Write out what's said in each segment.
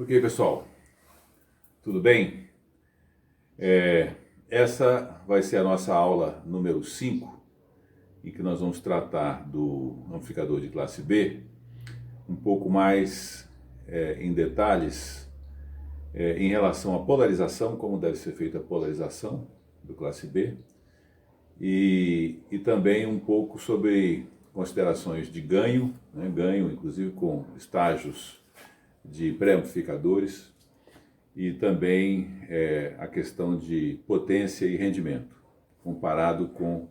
Ok, pessoal, tudo bem? Essa vai ser a nossa aula número 5, em que nós vamos tratar do amplificador de classe B, um pouco mais em detalhes em relação à polarização, como deve ser feita a polarização do classe B, e também um pouco sobre considerações de ganho, né, ganho inclusive com estágios de pré-amplificadores, e também a questão de potência e rendimento, comparado com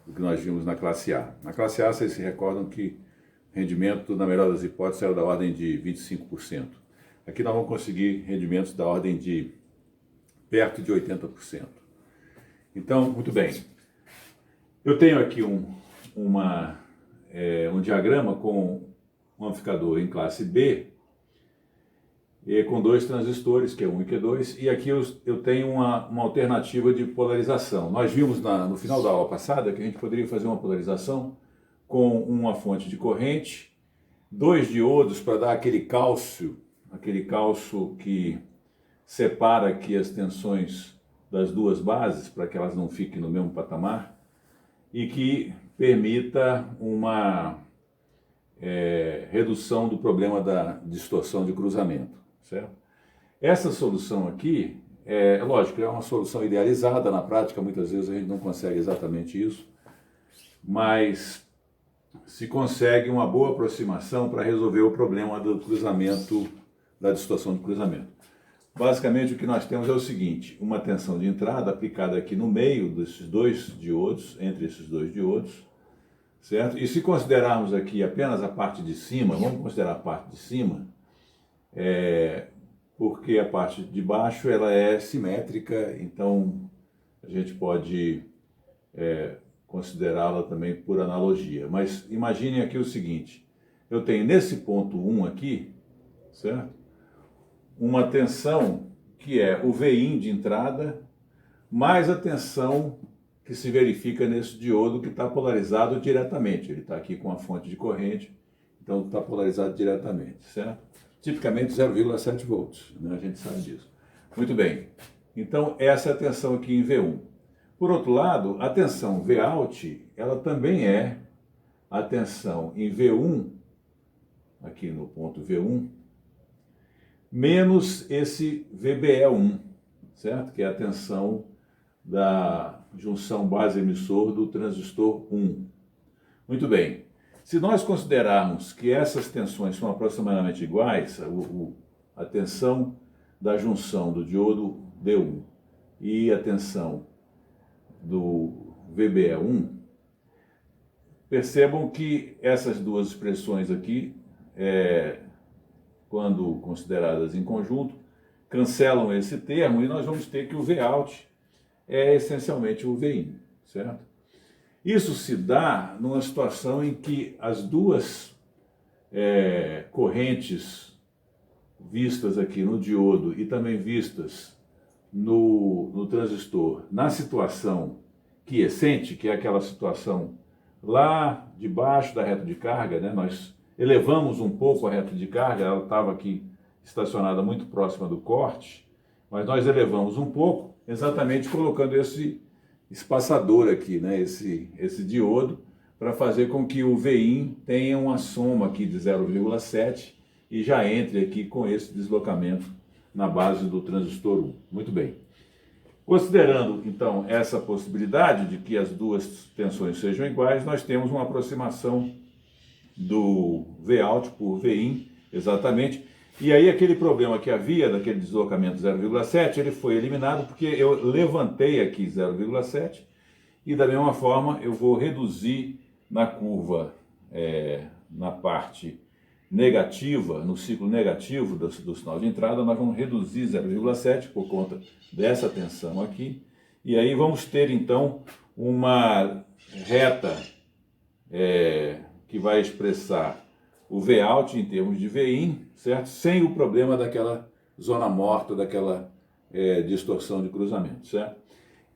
o que nós vimos na classe A. Na classe A, vocês se recordam que o rendimento, na melhor das hipóteses, era da ordem de 25%. Aqui nós vamos conseguir rendimentos da ordem de perto de 80%. Então, muito bem. Eu tenho aqui um diagrama com um amplificador em classe B, com dois transistores, Q1 e Q2, e aqui eu tenho uma alternativa de polarização. Nós vimos no final da aula passada que a gente poderia fazer uma polarização com uma fonte de corrente, dois diodos para dar aquele cálcio que separa aqui as tensões das duas bases, para que elas não fiquem no mesmo patamar, e que permita uma redução do problema da distorção de cruzamento. Certo? Essa solução aqui, lógico, é uma solução idealizada, na prática muitas vezes a gente não consegue exatamente isso, mas se consegue uma boa aproximação para resolver o problema do cruzamento, da distorção de cruzamento. Basicamente o que nós temos é o seguinte: uma tensão de entrada aplicada aqui no meio desses dois diodos, entre esses dois diodos, certo? E se considerarmos aqui apenas a parte de cima, vamos considerar a parte de cima, porque a parte de baixo ela é simétrica, então a gente pode considerá-la também por analogia. Mas imaginem aqui o seguinte: eu tenho nesse ponto 1 aqui, certo? Uma tensão que é o Vin de entrada, mais a tensão que se verifica nesse diodo que está polarizado diretamente. Ele está aqui com a fonte de corrente, então está polarizado diretamente, certo? Tipicamente 0,7 volts, né? A gente sabe disso. Muito bem, então essa é a tensão aqui em V1. Por outro lado, a tensão Vout, ela também é a tensão em V1, aqui no ponto V1, menos esse VBE1, certo? Que é a tensão da junção base-emissor do transistor 1. Muito bem. Se nós considerarmos que essas tensões são aproximadamente iguais, a tensão da junção do diodo D1 e a tensão do VBE1, percebam que essas duas expressões aqui, quando consideradas em conjunto, cancelam esse termo e nós vamos ter que o Vout é essencialmente o Vin, certo? Isso se dá numa situação em que as duas correntes vistas aqui no diodo e também vistas no transistor, na situação quiescente, que é aquela situação lá debaixo da reta de carga, né? Nós elevamos um pouco a reta de carga, ela estava aqui estacionada muito próxima do corte, mas nós elevamos um pouco, exatamente colocando esse espaçador aqui, né, esse diodo, para fazer com que o Vin tenha uma soma aqui de 0,7 e já entre aqui com esse deslocamento na base do transistor 1. Muito bem. Considerando, então, essa possibilidade de que as duas tensões sejam iguais, nós temos uma aproximação do Vout por Vin, exatamente. E aí aquele problema que havia daquele deslocamento 0,7, ele foi eliminado porque eu levantei aqui 0,7 e da mesma forma eu vou reduzir na curva, na parte negativa, no ciclo negativo do sinal de entrada, nós vamos reduzir 0,7 por conta dessa tensão aqui. E aí vamos ter então uma reta que vai expressar o Vout em termos de Vin, certo? Sem o problema daquela zona morta, daquela distorção de cruzamento, certo?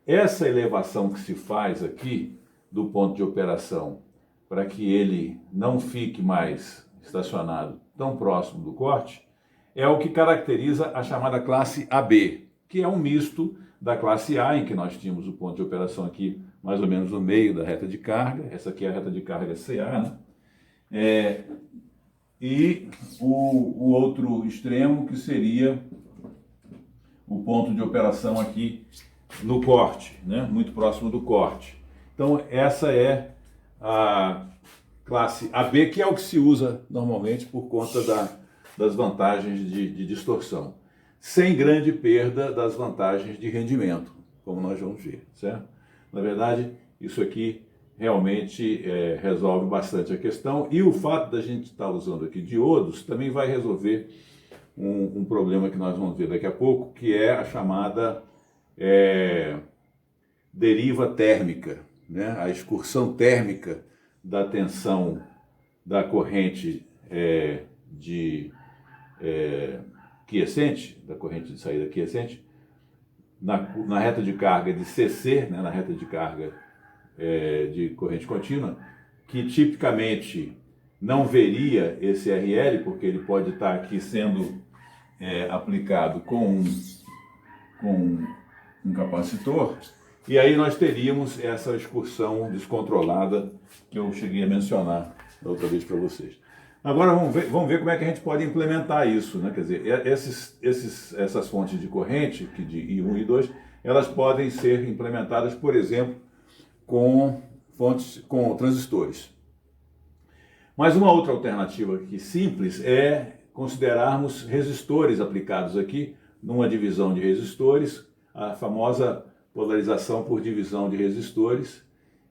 Essa elevação que se faz aqui do ponto de operação para que ele não fique mais estacionado tão próximo do corte é o que caracteriza a chamada classe AB, que é um misto da classe A, em que nós tínhamos o ponto de operação aqui mais ou menos no meio da reta de carga, essa aqui é a reta de carga CA, né? E o outro extremo, que seria o ponto de operação aqui no corte, né? Muito próximo do corte. Então essa é a classe AB, que é o que se usa normalmente por conta das vantagens de distorção, sem grande perda das vantagens de rendimento, como nós vamos ver, certo? Na verdade, isso aqui realmente resolve bastante a questão, e o fato da gente estar usando aqui diodos também vai resolver um problema que nós vamos ver daqui a pouco, que é a chamada deriva térmica, né? A excursão térmica da tensão da corrente quiescente, da corrente de saída quiescente, na reta de carga de CC, né? Na reta de carga de corrente contínua, que tipicamente não veria esse RL, porque ele pode estar aqui sendo aplicado com um capacitor, e aí nós teríamos essa excursão descontrolada que eu cheguei a mencionar da outra vez para vocês. Agora vamos ver como é que a gente pode implementar isso, né? Quer dizer, essas fontes de corrente, que de I1 e I2, elas podem ser implementadas, por exemplo, com transistores. Mas uma outra alternativa aqui simples é considerarmos resistores aplicados aqui numa divisão de resistores, a famosa polarização por divisão de resistores,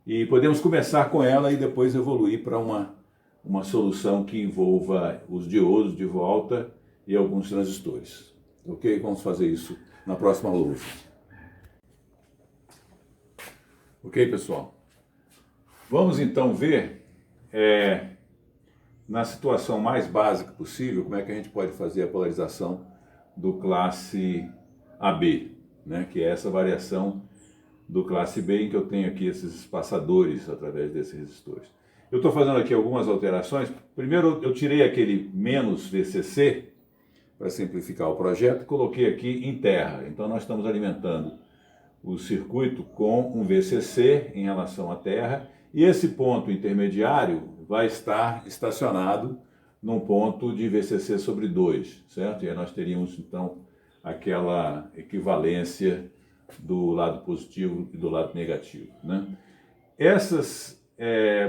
e podemos começar com ela e depois evoluir para uma solução que envolva os diodos de volta e alguns transistores. Ok? Vamos fazer isso na próxima lousa. Ok, pessoal? Vamos então ver, na situação mais básica possível, como é que a gente pode fazer a polarização do classe AB, né? Que é essa variação do classe B, em que eu tenho aqui esses espaçadores através desses resistores. Eu estou fazendo aqui algumas alterações. Primeiro, eu tirei aquele menos VCC, para simplificar o projeto, e coloquei aqui em terra. Então nós estamos alimentando o circuito com um VCC em relação à terra, e esse ponto intermediário vai estar estacionado num ponto de VCC sobre 2, certo? E aí nós teríamos então aquela equivalência do lado positivo e do lado negativo, né? Essas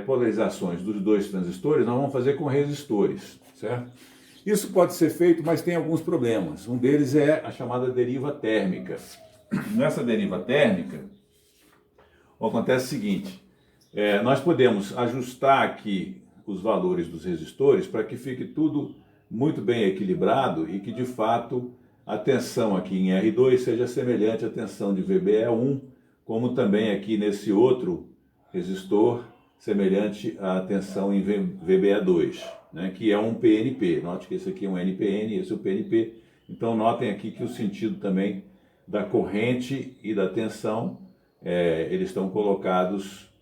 polarizações dos dois transistores nós vamos fazer com resistores, certo? Isso pode ser feito, mas tem alguns problemas. Um deles é a chamada deriva térmica. Nessa deriva térmica, acontece o seguinte: nós podemos ajustar aqui os valores dos resistores para que fique tudo muito bem equilibrado e que, de fato, a tensão aqui em R2 seja semelhante à tensão de VBE1, como também aqui nesse outro resistor, semelhante à tensão em VBE2, né, que é um PNP. Note que esse aqui é um NPN, esse é o PNP. Então notem aqui que o sentido também da corrente e da tensão, eles estão colocados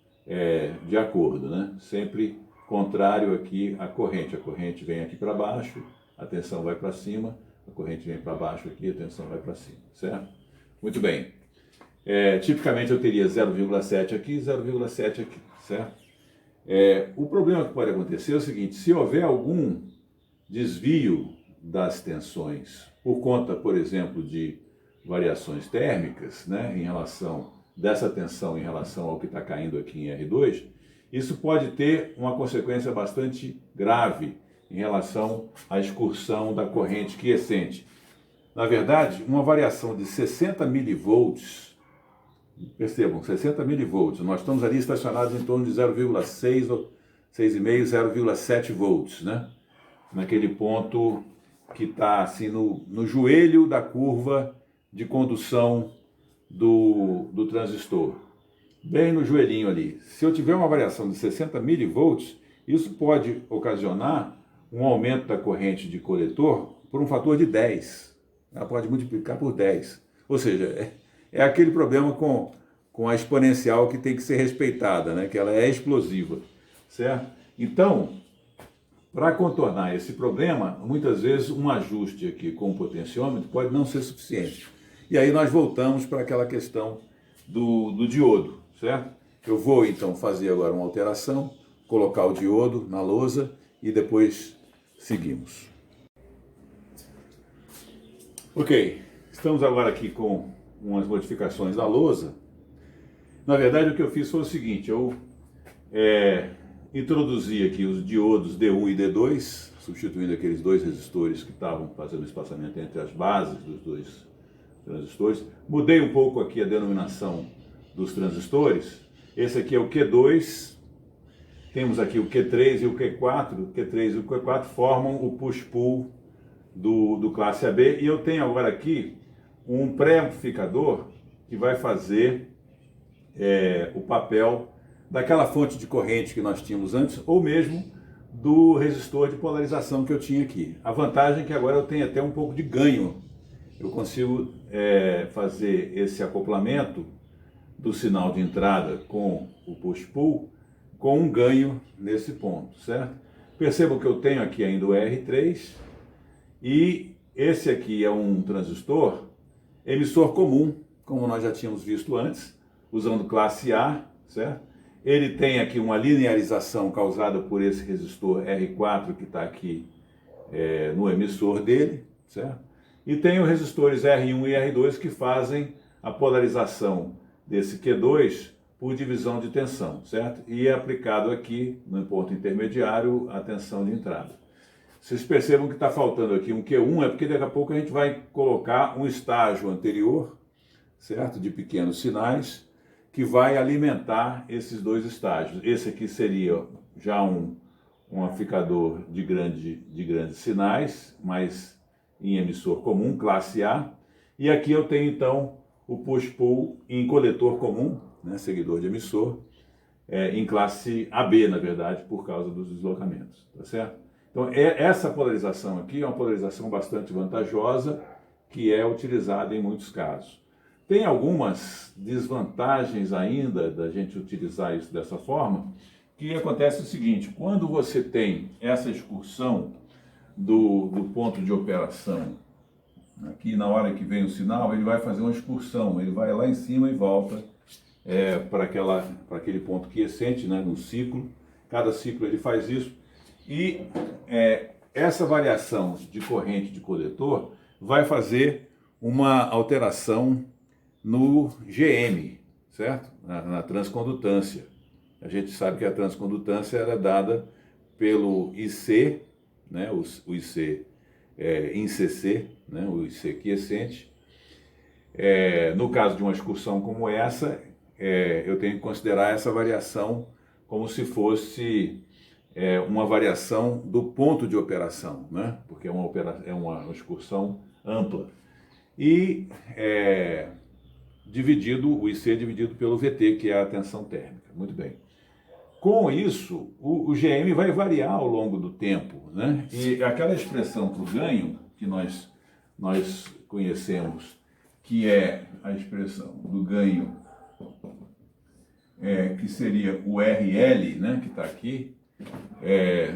de acordo, né? Sempre contrário aqui à corrente. A corrente vem aqui para baixo, a tensão vai para cima, a corrente vem para baixo aqui, a tensão vai para cima, certo? Muito bem. Tipicamente eu teria 0,7 aqui e 0,7 aqui, certo? O problema que pode acontecer é o seguinte: se houver algum desvio das tensões por conta, por exemplo, de variações térmicas, né, em relação dessa tensão em relação ao que está caindo aqui em R2, isso pode ter uma consequência bastante grave em relação à excursão da corrente quiescente. Na verdade, uma variação de 60 milivolts, percebam, 60 milivolts, nós estamos ali estacionados em torno de 0,6 ou 6,5, 0,7 volts, né? Naquele ponto que está assim no joelho da curva de condução do transistor, bem no joelhinho ali. Se eu tiver uma variação de 60 milivolts, isso pode ocasionar um aumento da corrente de coletor por um fator de 10. Ela pode multiplicar por 10. Ou seja, é aquele problema com a exponencial que tem que ser respeitada, né? Que ela é explosiva, certo? Então, Para contornar esse problema, muitas vezes um ajuste aqui com o potenciômetro pode não ser suficiente. E aí nós voltamos para aquela questão do diodo, certo? Eu vou então fazer agora uma alteração, colocar o diodo na lousa e depois seguimos. Ok, estamos agora aqui com umas modificações da lousa. Na verdade, o que eu fiz foi o seguinte, eu introduzi aqui os diodos D1 e D2, substituindo aqueles dois resistores que estavam fazendo o espaçamento entre as bases dos dois transistores. Mudei um pouco aqui a denominação dos transistores. Esse aqui é o Q2, temos aqui o Q3 e o Q4. O Q3 e o Q4 formam o push-pull do classe AB. E eu tenho agora aqui um pré-amplificador que vai fazer o papel daquela fonte de corrente que nós tínhamos antes, ou mesmo do resistor de polarização que eu tinha aqui. A vantagem é que agora eu tenho até um pouco de ganho. Eu consigo fazer esse acoplamento do sinal de entrada com o push-pull com um ganho nesse ponto, certo? Percebam que eu tenho aqui ainda o R3 e esse aqui é um transistor emissor comum, como nós já tínhamos visto antes, usando classe A, certo? Ele tem aqui uma linearização causada por esse resistor R4 que está aqui no emissor dele, certo? E tem os resistores R1 e R2 que fazem a polarização desse Q2 por divisão de tensão, certo? E é aplicado aqui, no ponto intermediário, a tensão de entrada. Vocês percebam que está faltando aqui um Q1, é porque daqui a pouco a gente vai colocar um estágio anterior, certo? De pequenos sinais, que vai alimentar esses dois estágios. Esse aqui seria já um amplificador de grandes sinais, mas em emissor comum, classe A. E aqui eu tenho então o push-pull em coletor comum, né, seguidor de emissor, em classe AB, na verdade, por causa dos deslocamentos, tá certo? Então, essa polarização aqui é uma polarização bastante vantajosa, que é utilizada em muitos casos. Tem algumas desvantagens ainda da gente utilizar isso dessa forma, que acontece o seguinte, quando você tem essa excursão do ponto de operação, aqui na hora que vem o sinal, ele vai fazer uma excursão, ele vai lá em cima e volta para aquele ponto quiescente, né, no ciclo. Cada ciclo ele faz isso. E essa variação de corrente de coletor vai fazer uma alteração no GM, certo? Na transcondutância. A gente sabe que a transcondutância era dada pelo IC, né, o IC em CC, né, o IC quiescente. No caso de uma excursão como essa, eu tenho que considerar essa variação como se fosse uma variação do ponto de operação, né, porque é uma excursão ampla. E o IC dividido pelo VT, que é a tensão térmica. Muito bem. Com isso, o GM vai variar ao longo do tempo, né? E aquela expressão para o ganho que nós conhecemos, que é a expressão do ganho, que seria o RL, né, que está aqui,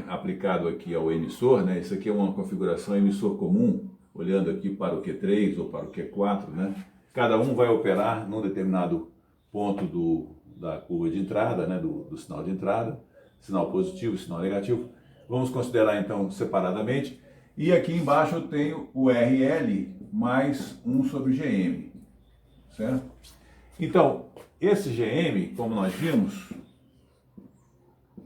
aplicado aqui ao emissor, né? Isso aqui é uma configuração emissor comum, olhando aqui para o Q3 ou para o Q4, né? Cada um vai operar num determinado ponto da curva de entrada, né, do sinal de entrada, sinal positivo, sinal negativo. Vamos considerar então separadamente. E aqui embaixo eu tenho o RL mais 1 sobre GM, certo? Então, esse GM, como nós vimos,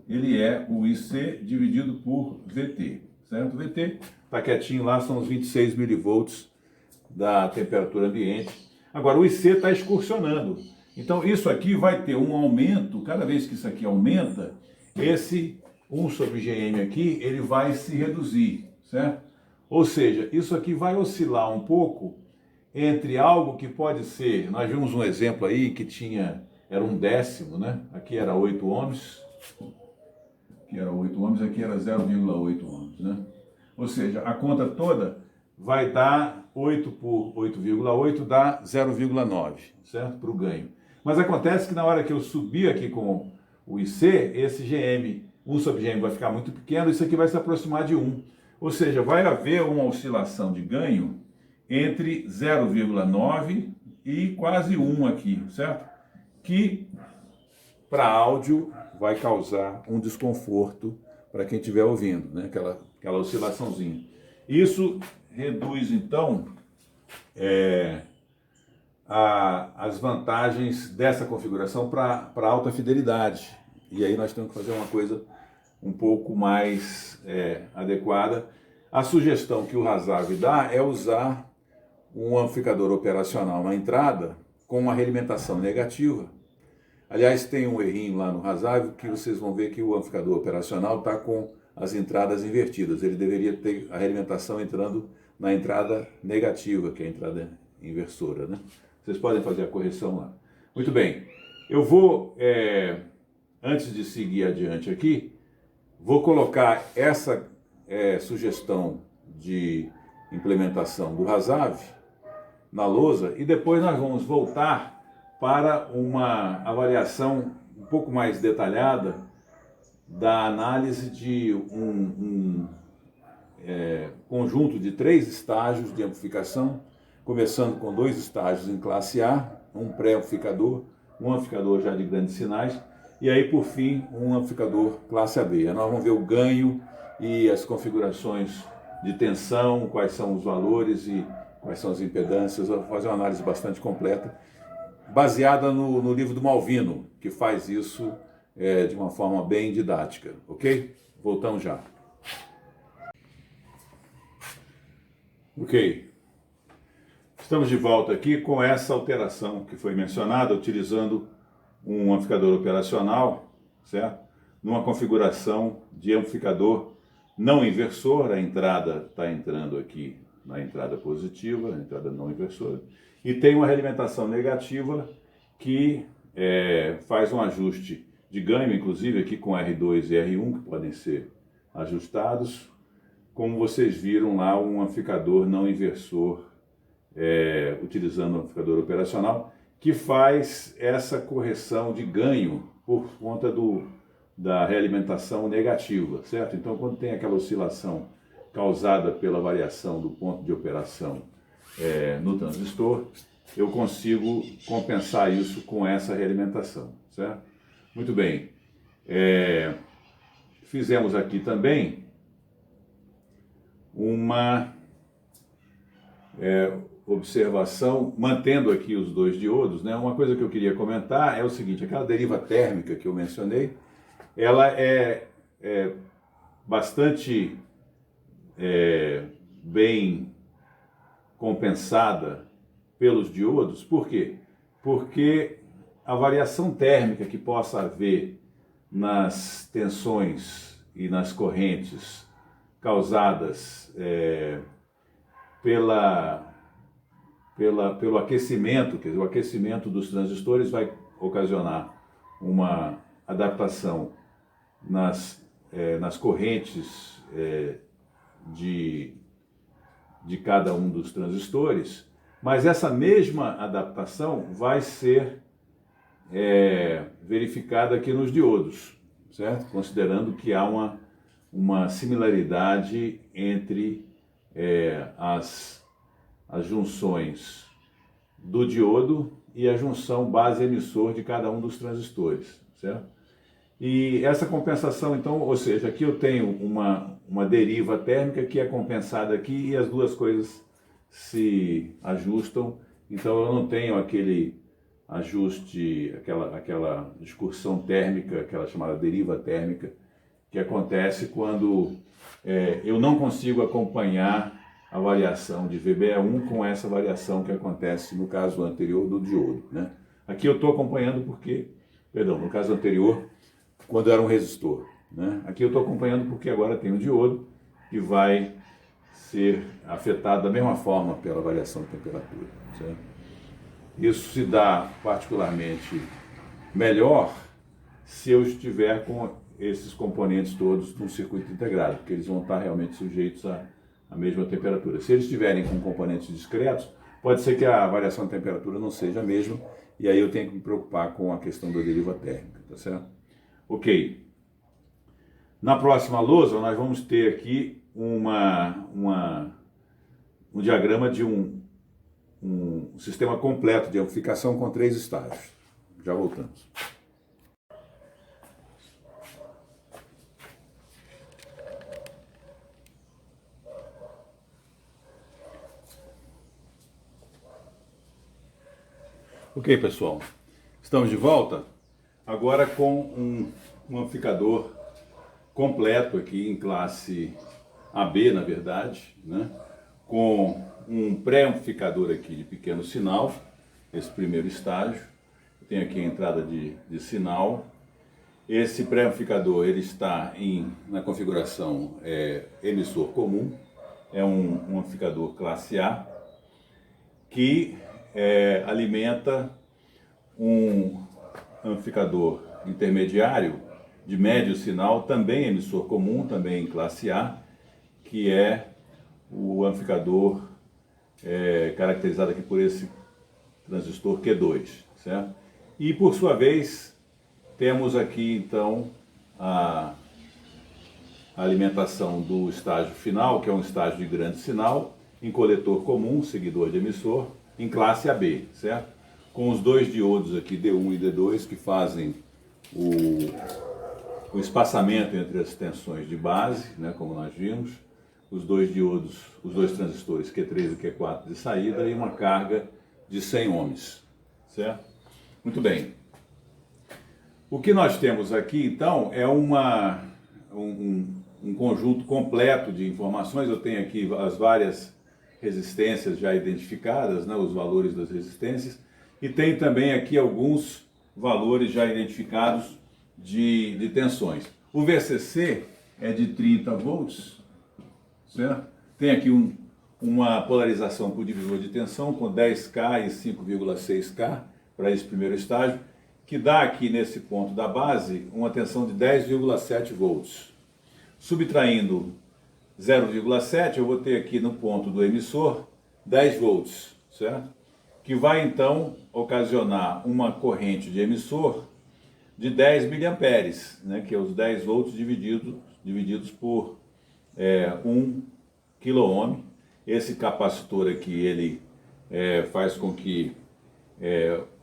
ele é o IC dividido por VT, certo? O VT está quietinho lá, são os 26 milivolts da temperatura ambiente. Agora, o IC está excursionando. Então, isso aqui vai ter um aumento, cada vez que isso aqui aumenta, esse 1 sobre GM aqui, ele vai se reduzir, certo? Ou seja, isso aqui vai oscilar um pouco entre algo que pode ser, nós vimos um exemplo aí que era 1/10, né? Aqui era 8 ohms, aqui era 8 ohms, aqui era 0,8 ohms, né? Ou seja, a conta toda vai dar 8 por 8,8 dá 0,9, certo? Para o ganho. Mas acontece que na hora que eu subir aqui com o IC, esse GM 1/N vai ficar muito pequeno, isso aqui vai se aproximar de 1. Ou seja, vai haver uma oscilação de ganho entre 0,9 e quase 1 aqui, certo? Que para áudio vai causar um desconforto para quem estiver ouvindo, né? Aquela oscilaçãozinha. Isso reduz, então, as vantagens dessa configuração para alta fidelidade. E aí nós temos que fazer uma coisa um pouco mais adequada. A sugestão que o Razav dá é usar um amplificador operacional na entrada com uma realimentação negativa. Aliás, tem um errinho lá no Razav que vocês vão ver que o amplificador operacional está com as entradas invertidas. Ele deveria ter a realimentação entrando na entrada negativa, que é a entrada inversora, né? Vocês podem fazer a correção lá. Muito bem. Eu vou, antes de seguir adiante aqui, vou colocar essa sugestão de implementação do Razav na lousa e depois nós vamos voltar para uma avaliação um pouco mais detalhada da análise de um conjunto de 3 estágios de amplificação, começando com 2 estágios em classe A, um pré-amplificador, um amplificador já de grandes sinais, e aí, por fim, um amplificador classe AB. Nós vamos ver o ganho e as configurações de tensão, quais são os valores e quais são as impedâncias. Vou fazer uma análise bastante completa, baseada no livro do Malvino, que faz isso de uma forma bem didática, ok? Voltamos já. Ok. Estamos de volta aqui com essa alteração que foi mencionada, utilizando um amplificador operacional, certo? Numa configuração de amplificador não inversor, a entrada está entrando aqui na entrada positiva, a entrada não inversora, e tem uma realimentação negativa que faz um ajuste de ganho, inclusive aqui com R2 e R1, que podem ser ajustados. Como vocês viram lá, um amplificador não inversor, utilizando um amplificador operacional, que faz essa correção de ganho por conta da realimentação negativa, certo? Então, quando tem aquela oscilação causada pela variação do ponto de operação no transistor, eu consigo compensar isso com essa realimentação, certo? Muito bem. Fizemos aqui também uma observação, mantendo aqui os 2 diodos, né? Uma coisa que eu queria comentar é o seguinte: aquela deriva térmica que eu mencionei, ela é bastante bem compensada pelos diodos. Por quê? Porque a variação térmica que possa haver nas tensões e nas correntes causadas pelo aquecimento, quer dizer, o aquecimento dos transistores vai ocasionar uma adaptação nas correntes de cada um dos transistores, mas essa mesma adaptação vai ser verificada aqui nos diodos, certo? Considerando que há uma similaridade entre as junções do diodo e a junção base-emissor de cada um dos transistores, certo? E essa compensação, então, ou seja, aqui eu tenho uma deriva térmica que é compensada aqui e as duas coisas se ajustam, então eu não tenho aquele ajuste, aquela discursão térmica, aquela chamada deriva térmica, que acontece quando eu não consigo acompanhar a variação de VBE1 com essa variação que acontece no caso anterior do diodo, né? Aqui eu estou acompanhando porque, perdão, no caso anterior, quando era um resistor, né? Aqui eu estou acompanhando porque agora tem um diodo que vai ser afetado da mesma forma pela variação de temperatura, certo? Isso se dá particularmente melhor se eu estiver com esses componentes todos num circuito integrado, porque eles vão estar realmente sujeitos à mesma temperatura. Se eles estiverem com componentes discretos, pode ser que a variação de temperatura não seja a mesma, e aí eu tenho que me preocupar com a questão da deriva térmica, tá certo? Ok. Na próxima lousa, nós vamos ter aqui um diagrama de um sistema completo de amplificação com 3 estágios. Já voltamos. Ok, pessoal, estamos de volta agora com um amplificador completo aqui em classe AB, na verdade, né? Com um pré-amplificador aqui de pequeno sinal, esse primeiro estágio. Tem aqui a entrada de sinal. Esse pré-amplificador ele está na configuração emissor comum, é um amplificador classe A, que alimenta um amplificador intermediário de médio sinal, também emissor comum, também em classe A, que é o amplificador caracterizado aqui por esse transistor Q2, certo? E por sua vez, temos aqui então a alimentação do estágio final, que é um estágio de grande sinal, em coletor comum, seguidor de emissor, em classe AB, certo? Com os 2 diodos aqui, D1 e D2, que fazem o espaçamento entre as tensões de base, né, como nós vimos, os 2 diodos, os 2 transistores Q3 e Q4 de saída e uma carga de 100 ohms, certo? Muito bem. O que nós temos aqui, então, é um conjunto completo de informações. Eu tenho aqui as várias resistências já identificadas, né, os valores das resistências, e tem também aqui alguns valores já identificados de tensões. O VCC é de 30 volts, certo? Tem aqui uma polarização por divisor de tensão com 10K e 5,6K para esse primeiro estágio, que dá aqui nesse ponto da base uma tensão de 10,7 volts. Subtraindo 0,7, eu vou ter aqui no ponto do emissor 10 volts, certo? Que vai então ocasionar uma corrente de emissor de 10 miliamperes, né? Que é os 10 volts divididos por 1 quiloohm. Esse capacitor aqui, ele faz com que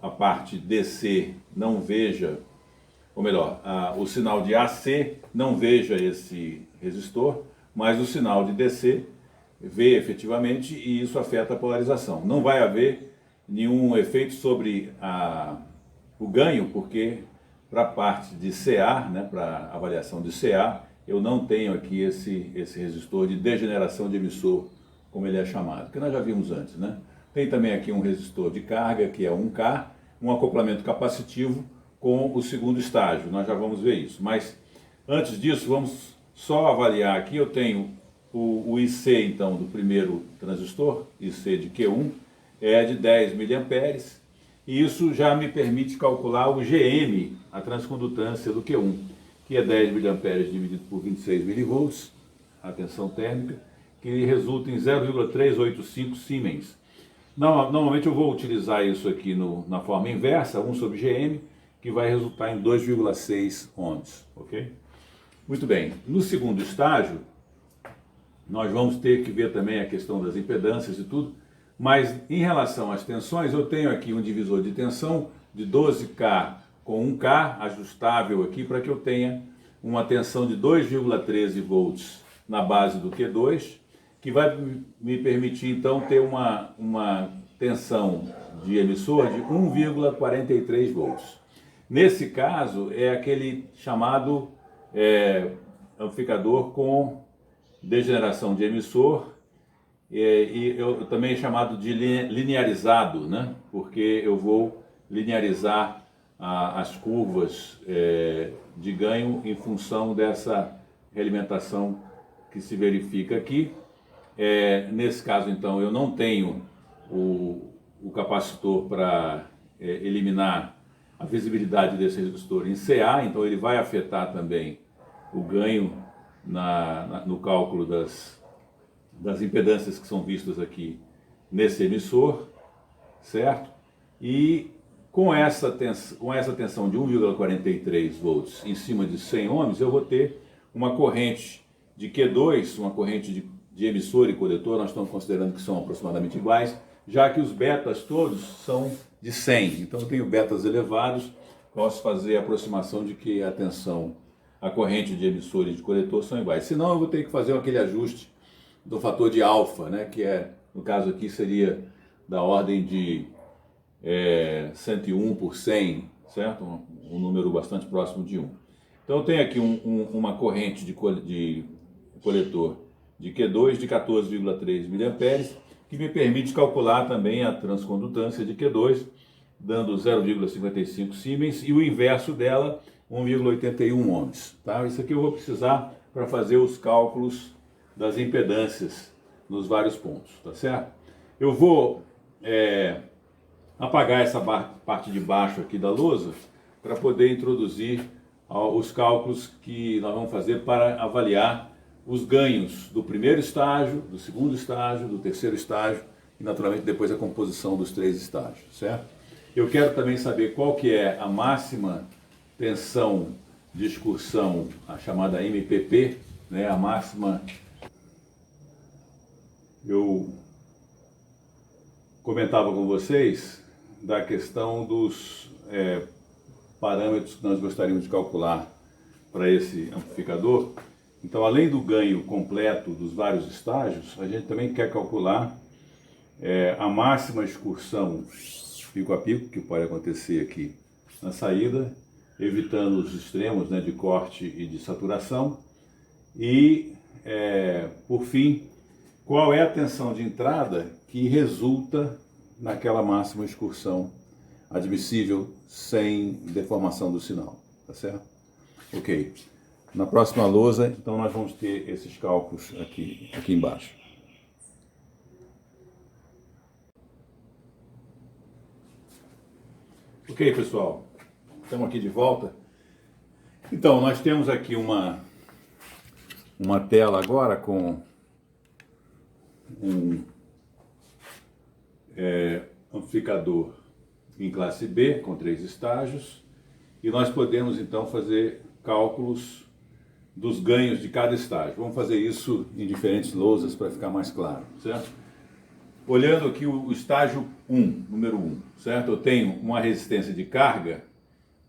a parte DC não veja, ou melhor, o sinal de AC não veja esse resistor, mas o sinal de DC vê efetivamente e isso afeta a polarização. Não vai haver nenhum efeito sobre o ganho, porque para a parte de CA, né, para avaliação de CA, eu não tenho aqui esse resistor de degeneração de emissor, como ele é chamado, que nós já vimos antes, né? Tem também aqui um resistor de carga, que é 1K, um acoplamento capacitivo com o segundo estágio, nós já vamos ver isso. Mas antes disso, vamos só avaliar aqui, eu tenho o IC, então, do primeiro transistor, IC de Q1, é de 10 miliamperes, e isso já me permite calcular o GM, a transcondutância do Q1, que é 10 miliamperes dividido por 26 milivolts, a tensão térmica, que resulta em 0,385 Siemens. Normalmente eu vou utilizar isso aqui na forma inversa, 1 sobre GM, que vai resultar em 2,6 ohms, ok? Muito bem, no segundo estágio, nós vamos ter que ver também a questão das impedâncias e tudo, mas em relação às tensões, eu tenho aqui um divisor de tensão de 12K com 1K, ajustável aqui, para que eu tenha uma tensão de 2,13 volts na base do Q2, que vai me permitir então ter uma tensão de emissor de 1,43 volts. Nesse caso, é aquele chamado amplificador com degeneração de emissor, e eu também é chamado de linearizado, né? Porque eu vou linearizar as curvas de ganho em função dessa realimentação que se verifica aqui. Nesse caso, então, eu não tenho o capacitor para eliminar a visibilidade desse resistor em CA, então ele vai afetar também o ganho no cálculo das impedâncias que são vistas aqui nesse emissor, certo? E com essa tensão de 1,43 volts em cima de 100 ohms, eu vou ter uma corrente de Q2, uma corrente de emissor e coletor, nós estamos considerando que são aproximadamente iguais, já que os betas todos são de 100. Então eu tenho betas elevados, posso fazer a aproximação de que a tensão, a corrente de emissor e de coletor são iguais. Senão eu vou ter que fazer aquele ajuste do fator de alfa, né, que no caso aqui seria da ordem de 101 por 100, certo? Um número bastante próximo de 1. Então eu tenho aqui uma corrente de coletor de Q2 de 14,3 mA, que me permite calcular também a transcondutância de Q2, dando 0,55 Siemens, e o inverso dela, 1,81 ohms. Tá? Isso aqui eu vou precisar para fazer os cálculos das impedâncias nos vários pontos, tá certo? Eu vou apagar essa parte de baixo aqui da lousa para poder introduzir os cálculos que nós vamos fazer para avaliar os ganhos do primeiro estágio, do segundo estágio, do terceiro estágio e naturalmente depois a composição dos 3 estágios, certo? Eu quero também saber qual que é a máxima tensão de excursão, a chamada MPP, né, a máxima. Eu comentava com vocês da questão dos parâmetros que nós gostaríamos de calcular para esse amplificador. Então, além do ganho completo dos vários estágios, a gente também quer calcular a máxima excursão pico a pico, que pode acontecer aqui na saída, evitando os extremos, né, de corte e de saturação. E, por fim, qual é a tensão de entrada que resulta naquela máxima excursão admissível sem deformação do sinal, tá certo? Ok. Na próxima lousa, então, nós vamos ter esses cálculos aqui embaixo. Ok, pessoal, estamos aqui de volta. Então, nós temos aqui uma tela agora com um amplificador em classe B, com 3 estágios, e nós podemos então fazer cálculos dos ganhos de cada estágio. Vamos fazer isso em diferentes lousas para ficar mais claro, certo? Olhando aqui o estágio 1, número 1, certo? Eu tenho uma resistência de carga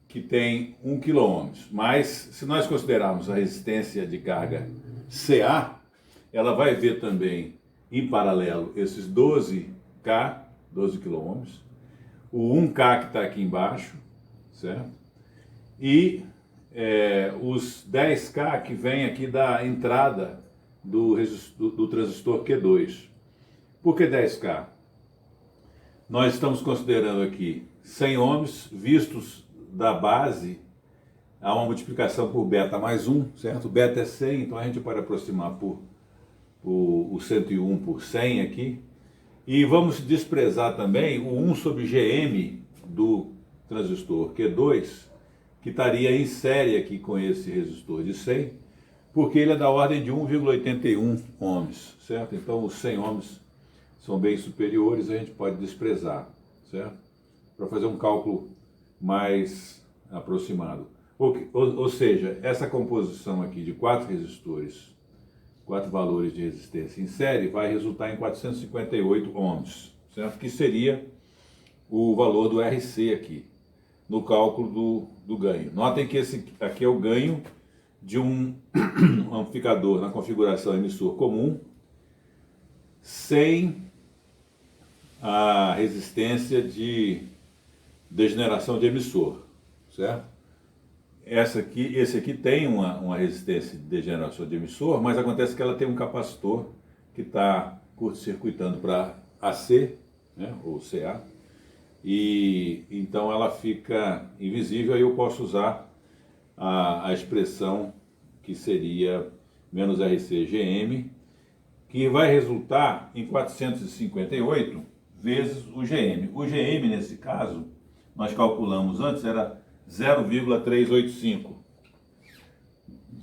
que tem 1 kΩ, mas se nós considerarmos a resistência de carga CA, ela vai ver também em paralelo esses 12K, 12 kΩ, o 1K que está aqui embaixo, certo? E os 10K que vem aqui da entrada do transistor Q2. Por que 10K? Nós estamos considerando aqui 100 ohms, vistos da base a uma multiplicação por beta mais 1, certo? Beta é 100, então a gente pode aproximar por o 101 por 100 aqui. E vamos desprezar também o 1 sobre GM do transistor Q2, que estaria em série aqui com esse resistor de 100, porque ele é da ordem de 1,81 ohms, certo? Então os 100 ohms são bem superiores, a gente pode desprezar, certo? Para fazer um cálculo mais aproximado. Ou seja, essa composição aqui de 4 resistores, 4 valores de resistência em série, vai resultar em 458 ohms, certo? Que seria o valor do RC aqui, no cálculo do ganho. Notem que esse aqui é o ganho de um amplificador na configuração emissor comum, sem a resistência de degeneração de emissor, certo? Esse aqui tem uma resistência de degeneração de emissor, mas acontece que ela tem um capacitor que está curto-circuitando para AC, né, ou CA, e então ela fica invisível, e eu posso usar a expressão que seria menos RC-GM, que vai resultar em 458 vezes o GM. O GM, nesse caso, nós calculamos antes, era 0,385.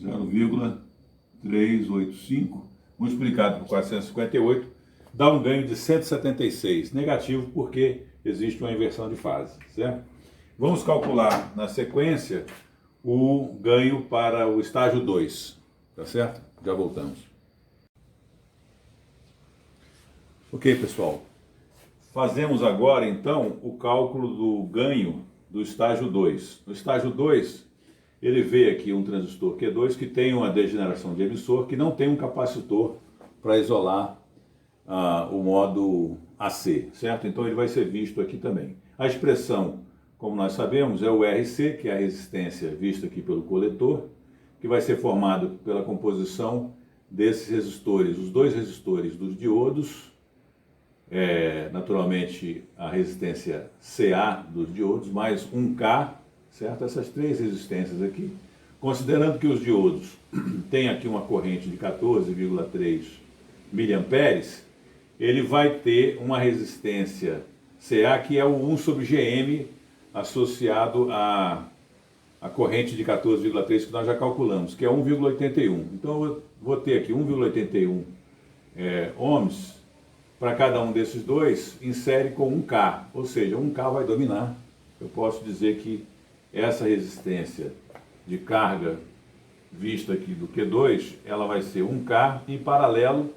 0,385 multiplicado por 458 dá um ganho de 176. Negativo porque existe uma inversão de fase, certo? Vamos calcular na sequência o ganho para o estágio 2. Tá certo? Já voltamos. Ok, pessoal. Fazemos agora, então, o cálculo do ganho do estágio 2. No estágio 2, ele vê aqui um transistor Q2 que tem uma degeneração de emissor, que não tem um capacitor para isolar o modo AC, certo? Então ele vai ser visto aqui também. A expressão, como nós sabemos, é o RC, que é a resistência vista aqui pelo coletor, que vai ser formado pela composição desses resistores, os dois resistores dos diodos, naturalmente a resistência CA dos diodos, mais 1K, certo? Essas três resistências aqui, considerando que os diodos têm aqui uma corrente de 14,3 miliamperes, ele vai ter uma resistência CA que é o 1 sobre GM associado à corrente de 14,3 que nós já calculamos, que é 1,81. Então eu vou ter aqui 1,81 ohms. Para cada um desses dois, insere com 1K, ou seja, 1K vai dominar. Eu posso dizer que essa resistência de carga vista aqui do Q2, ela vai ser 1K em paralelo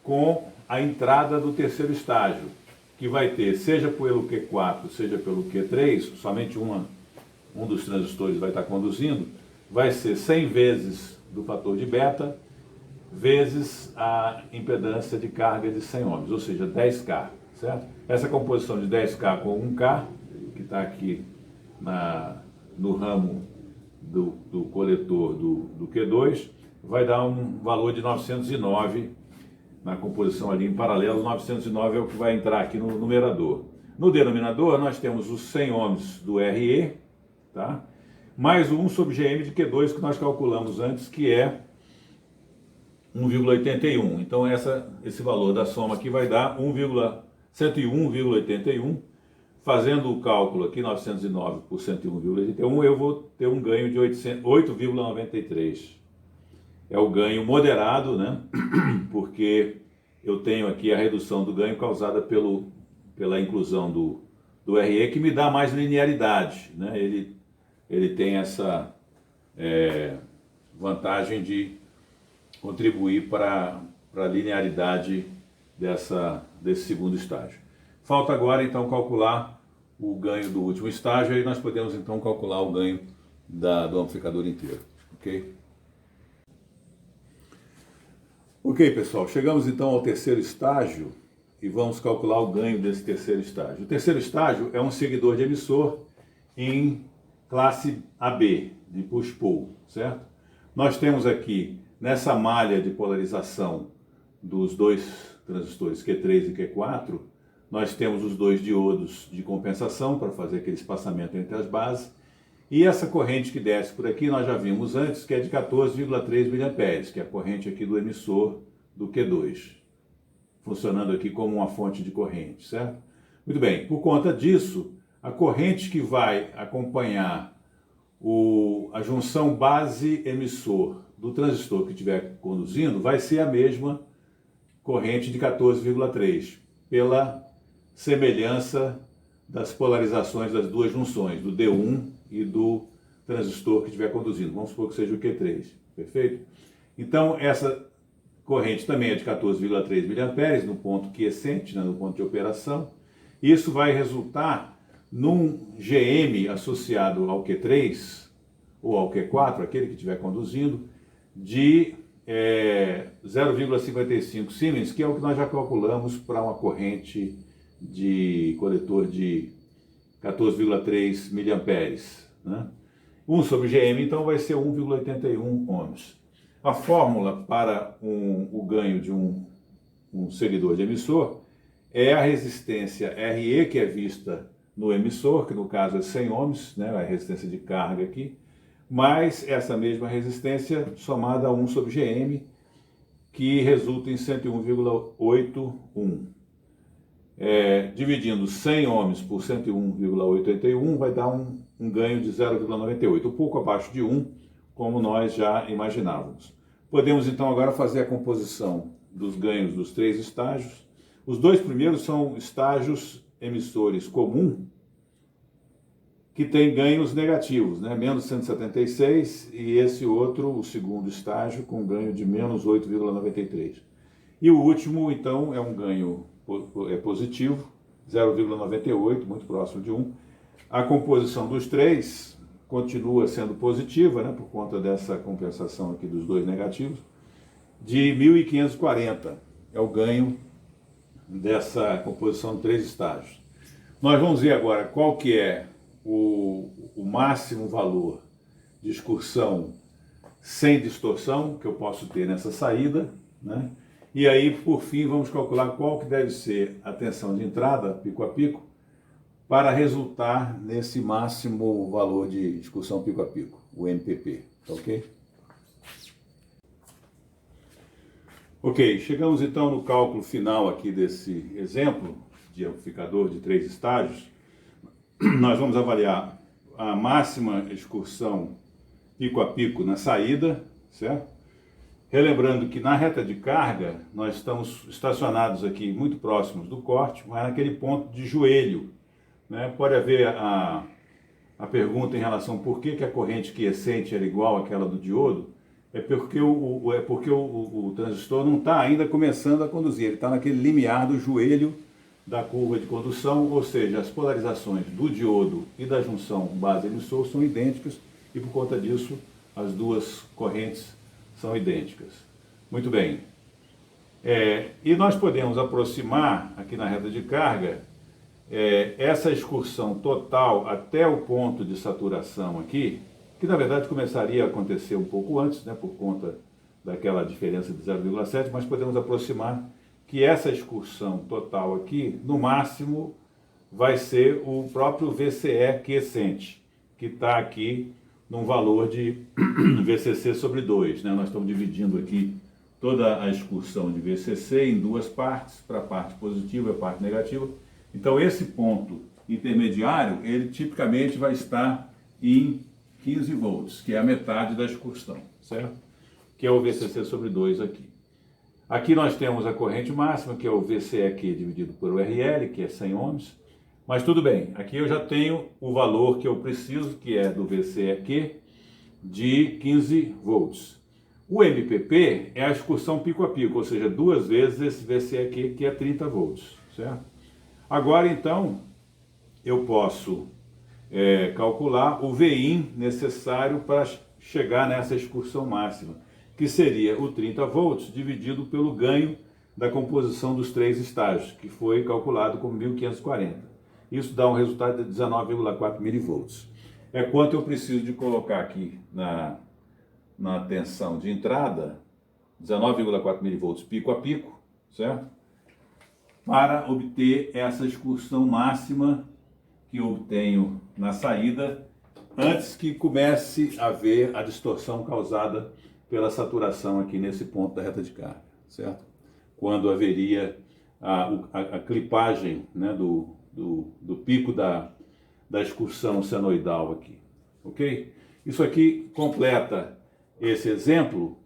com a entrada do terceiro estágio, que vai ter, seja pelo Q4, seja pelo Q3, somente um dos transistores vai estar conduzindo, vai ser 100 vezes do fator de beta, vezes a impedância de carga de 100 ohms, ou seja, 10K, certo? Essa composição de 10K com 1K, que está aqui no ramo do coletor do Q2, vai dar um valor de 909 na composição ali em paralelo. 909 é o que vai entrar aqui no numerador. No denominador, nós temos os 100 ohms do RE, tá? Mais o 1 sobre GM de Q2 que nós calculamos antes, que é 1,81. Então esse valor da soma aqui vai dar 101,81. Fazendo o cálculo aqui, 909 por 101,81, eu vou ter um ganho de 8,93. É o ganho moderado, né? Porque eu tenho aqui a redução do ganho causada pela inclusão do RE, que me dá mais linearidade, né? Ele tem essa vantagem de contribuir para a linearidade desse segundo estágio. Falta agora então calcular o ganho do último estágio, e nós podemos então calcular o ganho do amplificador inteiro, ok? Ok, pessoal, chegamos então ao terceiro estágio e vamos calcular o ganho desse terceiro estágio. O terceiro estágio é um seguidor de emissor em classe AB, de push-pull, certo? Nós temos aqui, nessa malha de polarização dos dois transistores Q3 e Q4, nós temos os dois diodos de compensação para fazer aquele espaçamento entre as bases, e essa corrente que desce por aqui nós já vimos antes, que é de 14,3 miliamperes, que é a corrente aqui do emissor do Q2, funcionando aqui como uma fonte de corrente, certo? Muito bem, por conta disso, a corrente que vai acompanhar a junção base-emissor do transistor que estiver conduzindo vai ser a mesma corrente de 14,3, pela semelhança das polarizações das duas junções, do D1 e do transistor que estiver conduzindo. Vamos supor que seja o Q3, perfeito? Então, essa corrente também é de 14,3 miliamperes no ponto quiescente, né, no ponto de operação. Isso vai resultar num GM associado ao Q3 ou ao Q4, aquele que estiver conduzindo, de 0,55 Siemens, que é o que nós já calculamos para uma corrente de coletor de 14,3 miliamperes, né? 1 sobre GM, então, vai ser 1,81 ohms. A fórmula para o ganho de um seguidor de emissor é a resistência RE, que é vista no emissor, que no caso é 100 ohms, né, a resistência de carga aqui, mais essa mesma resistência somada a 1 sobre GM, que resulta em 101,81. Dividindo 100 ohms por 101,81 vai dar um ganho de 0,98, um pouco abaixo de 1, como nós já imaginávamos. Podemos então agora fazer a composição dos ganhos dos três estágios. Os dois primeiros são estágios emissores comum, que tem ganhos negativos, né? Menos 176, e esse outro, o segundo estágio, com ganho de menos 8,93. E o último, então, é um ganho positivo, 0,98, muito próximo de 1. A composição dos três continua sendo positiva, né, por conta dessa compensação aqui dos dois negativos, de 1.540. É o ganho dessa composição de três estágios. Nós vamos ver agora qual que é o máximo valor de excursão sem distorção que eu posso ter nessa saída, né? E aí, por fim, vamos calcular qual que deve ser a tensão de entrada, pico a pico, para resultar nesse máximo valor de excursão pico a pico, o MPP, ok? Ok, chegamos então no cálculo final aqui desse exemplo de amplificador de três estágios. Nós vamos avaliar a máxima excursão pico a pico na saída, certo? Relembrando que na reta de carga nós estamos estacionados aqui muito próximos do corte, mas naquele ponto de joelho, né? Pode haver a pergunta em relação a por que a corrente quiescente era igual àquela do diodo. É porque o transistor não está ainda começando a conduzir, ele está naquele limiar do joelho da curva de condução, ou seja, as polarizações do diodo e da junção base-emissor são idênticas e por conta disso as duas correntes são idênticas. Muito bem. E nós podemos aproximar aqui na reta de carga essa excursão total até o ponto de saturação aqui, que na verdade começaria a acontecer um pouco antes, né, por conta daquela diferença de 0,7, mas podemos aproximar que essa excursão total aqui, no máximo, vai ser o próprio VCE quiescente, que está aqui num valor de VCC sobre 2. Né? Nós estamos dividindo aqui toda a excursão de VCC em duas partes, para a parte positiva e a parte negativa. Então esse ponto intermediário, ele tipicamente vai estar em 15 volts, que é a metade da excursão, certo? Que é o VCC sobre 2 aqui. Aqui nós temos a corrente máxima, que é o VCEQ dividido por RL, que é 100 ohms. Mas tudo bem, aqui eu já tenho o valor que eu preciso, que é do VCEQ, de 15 volts. O MPP é a excursão pico a pico, ou seja, duas vezes esse VCEQ, que é 30 volts, certo? Agora, então, eu posso calcular o Vin necessário para chegar nessa excursão máxima, que seria o 30 volts dividido pelo ganho da composição dos três estágios, que foi calculado como 1.540. Isso dá um resultado de 19,4 milivolts. É quanto eu preciso de colocar aqui na tensão de entrada, 19,4 milivolts pico a pico, certo? Para obter essa excursão máxima que eu obtenho na saída, antes que comece a haver a distorção causada pela saturação aqui nesse ponto da reta de carga, certo? Quando haveria a clipagem, né, do pico da excursão senoidal aqui, ok? Isso aqui completa esse exemplo.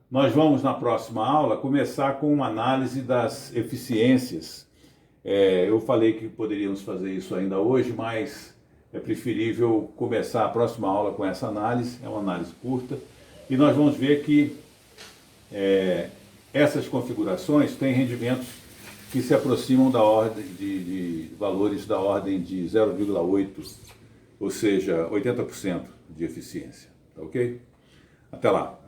Nós vamos na próxima aula começar com uma análise das eficiências. Eu falei que poderíamos fazer isso ainda hoje, mas é preferível começar a próxima aula com essa análise, é uma análise curta, e nós vamos ver que essas configurações têm rendimentos que se aproximam da ordem de valores da ordem de 0,8, ou seja, 80% de eficiência, tá ok? Até lá!